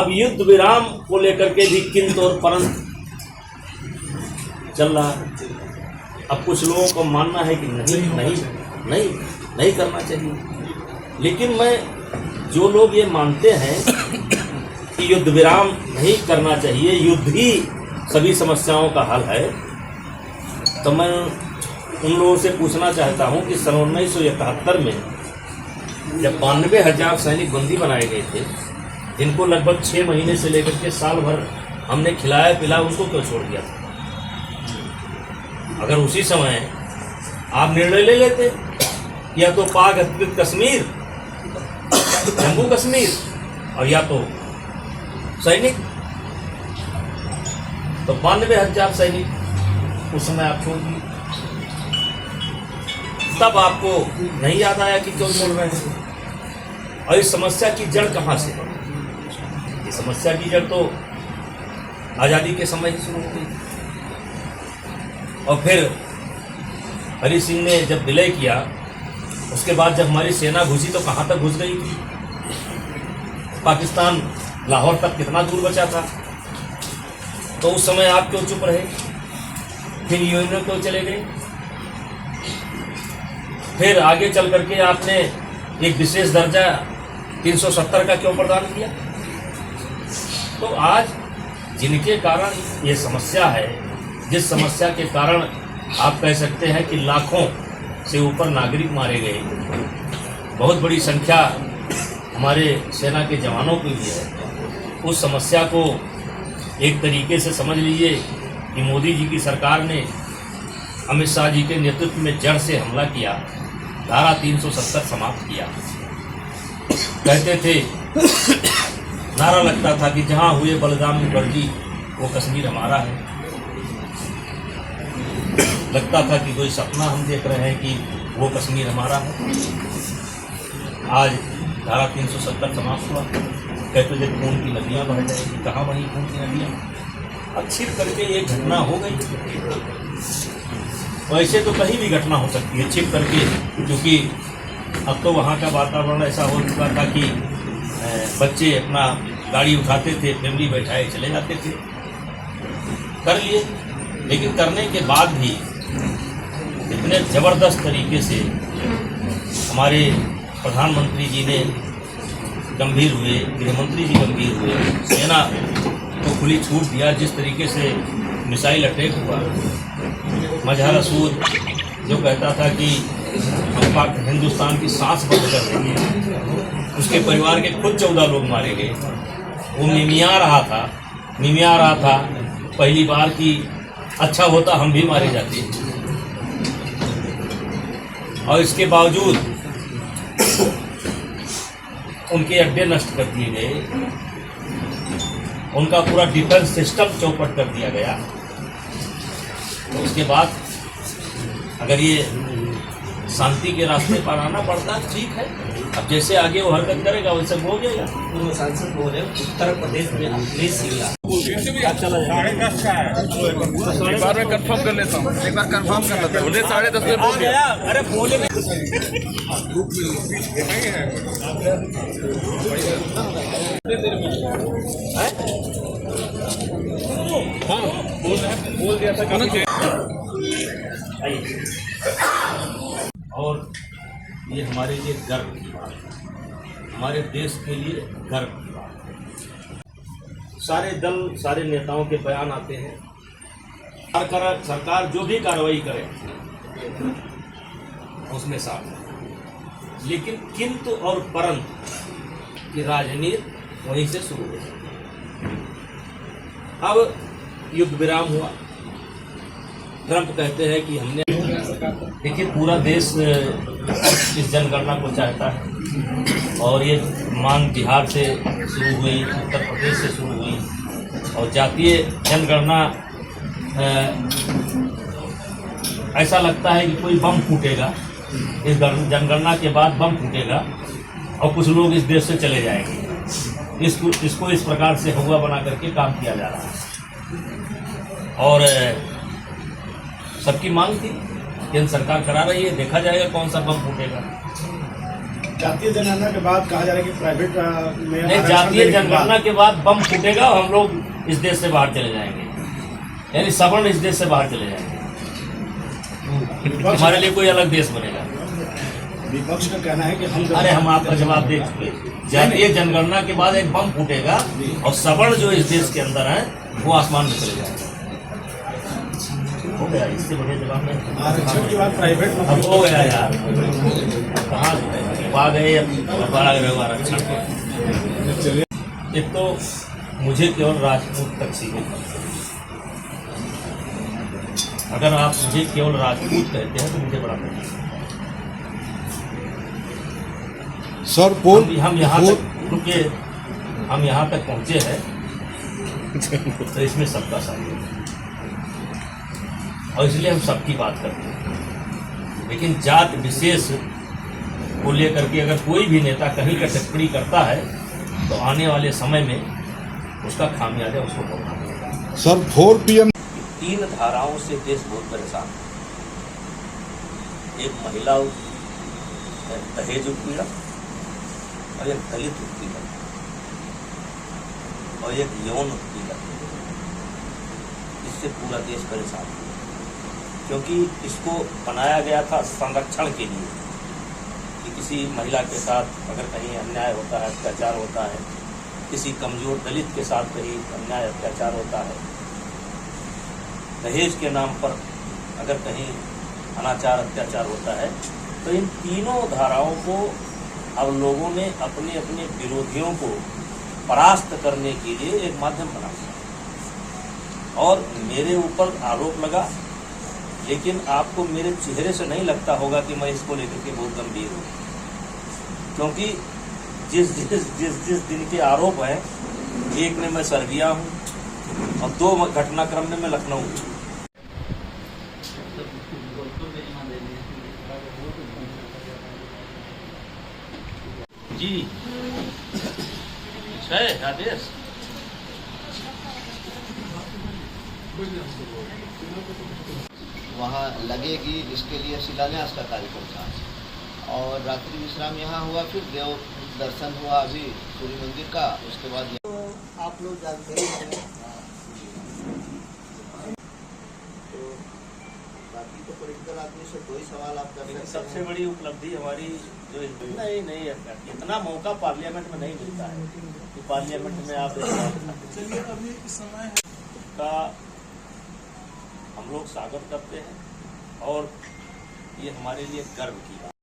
अब युद्ध विराम को लेकर के भी किंतु और परंतु चल रहा है। अब कुछ लोगों को मानना है कि नहीं करना चाहिए, लेकिन मैं जो लोग ये मानते हैं कि युद्ध विराम नहीं करना चाहिए, युद्ध ही सभी समस्याओं का हल है, तो मैं उन लोगों से पूछना चाहता हूं कि सन 1971 में जब 92,000 सैनिक बंदी बनाए गए थे, जिनको लगभग 6 महीने से लेकर के साल भर हमने खिलाया पिलाया, उनको क्यों छोड़ दिया था? अगर उसी समय आप निर्णय ले लेते या तो पाक अधिकृत कश्मीर, जम्मू कश्मीर, और या तो सैनिक, तो 92,000 सैनिक उस समय आप छोड़ दिए। तब आपको नहीं याद आया कि क्यों बोल रहे हैं? और इस समस्या की जड़ कहाँ से है? ये समस्या की जड़ तो आज़ादी के समय ही शुरू हो गई। और फिर हरि सिंह ने जब विलय किया, उसके बाद जब हमारी सेना घुसी तो कहाँ तक घुस गई थी? पाकिस्तान लाहौर तक कितना दूर बचा था? तो उस समय आप क्यों चुप रहे? फिर यूएनओ क्यों चले गए? फिर आगे चल करके आपने एक विशेष दर्जा 370 का क्यों प्रदान किया? तो आज जिनके कारण ये समस्या है, जिस समस्या के कारण आप कह सकते हैं कि लाखों से ऊपर नागरिक मारे गए, बहुत बड़ी संख्या हमारे सेना के जवानों की भी है, उस समस्या को एक तरीके से समझ लीजिए कि मोदी जी की सरकार ने अमित शाह जी के नेतृत्व में जड़ से हमला किया, धारा 370 समाप्त किया। कहते थे, नारा लगता था कि जहां हुए बलराम मुखर्जी वो कश्मीर हमारा है। लगता था कि कोई सपना हम देख रहे हैं कि वो कश्मीर हमारा है। आज धारा 370 समाप्त हुआ, कहते थे खून की नदियाँ बह जाएगी। कहाँ बही खून की नदियाँ? अब छिड़ करके ये घटना हो गई। वैसे तो कहीं भी घटना हो सकती है छिप करके, क्योंकि अब तो वहाँ का वातावरण ऐसा हो चुका था कि बच्चे अपना गाड़ी उठाते थे, फैमिली बैठाए चले जाते थे। कर लिए, लेकिन करने के बाद भी इतने ज़बरदस्त तरीके से हमारे प्रधानमंत्री जी ने गंभीर हुए, गृहमंत्री जी गंभीर हुए, सेना को खुली छूट दिया। जिस तरीके से मिसाइल अटैक हुआ, मजहर असूद जो कहता था कि हम हिंदुस्तान की सांस बंद कर देंगे, उसके परिवार के खुद 14 लोग मारे गए। वो मिमिया रहा था पहली बार कि अच्छा होता हम भी मारे जाते, और इसके बावजूद उनके अड्डे नष्ट कर दिए गए, उनका पूरा डिफेंस सिस्टम चौपट कर दिया गया। तो उसके बाद अगर ये शांति के रास्ते पर आना पड़ता, ठीक है। अब जैसे आगे वो हरकत करेगा वैसे हो जाएगा। पूर्व सांसद बोल रहे उत्तर प्रदेश में अखिलेश सिंह चला जाएगा। 10:30 का है, एक बार मैं कंफर्म कर लेता हूँ, एक बार कंफर्म कर लेता हूँ। 10:30 बजे बोल दिया। अरे बोले बोल दिया था। और ये हमारे लिए गर्व की बात है, हमारे देश के लिए गर्व की बात है। सारे दल, सारे नेताओं के बयान आते हैं, सरकार जो भी कार्रवाई करे उसमें साथ है, लेकिन किंतु और परंतु की राजनीति वहीं से शुरू हो जाती है। अब युद्ध विराम हुआ, ट्रंप कहते हैं कि हमने, देखिए पूरा देश इस जनगणना को चाहता है, और ये मांग बिहार से शुरू हुई, उत्तर प्रदेश से शुरू हुई, और जातीय जनगणना ऐसा लगता है कि कोई बम फूटेगा, इस जनगणना के बाद बम फूटेगा और कुछ लोग इस देश से चले जाएंगे। इसको इस प्रकार से हुआ बना करके काम किया जा रहा है। और सबकी मांग थी, केंद्र सरकार करा रही है, देखा जाएगा कौन सा बम फूटेगा। जातीय जनगणना के बाद कहा जा रहा है कि प्राइवेट में नहीं, आरक्षण जातीय देने के जनगणना बाद के बाद बम फूटेगा और हम लोग इस देश से बाहर चले जाएंगे, यानी सवर्ण इस देश से बाहर चले जाएंगे। हमारे लिए कोई अलग देश बनेगा। विपक्ष का कहना है कि अरे हम आपका जवाब दे चुके। जातीय जनगणना के बाद एक बम फूटेगा और सवर्ण जो इस देश के अंदर है वो आसमान में चले जाएंगे। हो गया, इससे बढ़िया जवाब नहीं। आरक्षण के बाद प्राइवेट अब नौकरी हो गया यार, कहाँ पा गए आरक्षण। एक तो मुझे केवल राजपूत तक सीमित है। अगर आप मुझे केवल राजपूत कहते हैं तो मुझे बड़ा पसंद है। सर हम यहाँ तक क्योंकि हम यहाँ तक पहुँचे हैं तो इसमें सबका साथ है और इसलिए हम सबकी बात करते हैं। लेकिन जात विशेष को लेकर के अगर कोई भी नेता कहीं का टिप्पणी करता है तो आने वाले समय में उसका खामियाजा उसको भुगतना पड़ेगा। सर 4 PM 3 धाराओं से देश बहुत परेशान है। एक महिला दहेज उत्पीड़न और एक दलित उत्पीड़न और एक यौन उत्पीड़न। इससे पूरा देश परेशान है क्योंकि इसको बनाया गया था संरक्षण के लिए कि किसी महिला के साथ अगर कहीं अन्याय होता है, अत्याचार होता है, किसी कमजोर दलित के साथ कहीं अन्याय अत्याचार होता है, दहेज के नाम पर अगर कहीं अनाचार अत्याचार होता है, तो इन तीनों धाराओं को अब लोगों ने अपने अपने विरोधियों को परास्त करने के लिए एक माध्यम बना दिया। और मेरे ऊपर आरोप लगा, लेकिन आपको मेरे चेहरे से नहीं लगता होगा कि मैं इसको लेकर के बहुत गंभीर हूँ, क्योंकि जिस दिन के आरोप हैं, एक में मैं सर्बिया हूँ और 2 घटनाक्रम में मैं लखनऊ हूँ। जी है आदेश। वहाँ लगेगी, इसके लिए शिलान्यास का कार्यक्रम था और रात्रि विश्राम यहाँ हुआ, फिर देव दर्शन हुआ अभी सूर्य मंदिर का। उसके बाद तो आप लोग जानते ही हैं, तो बाकी तो पॉलिटिकल आदमी से कोई सवाल आप कर सकते हैं। सबसे बड़ी उपलब्धि हमारी जो नहीं इतना मौका पार्लियामेंट में नहीं मिलता है कि पार्लियामेंट में आप का हम लोग स्वागत करते हैं और ये हमारे लिए गर्व की बात।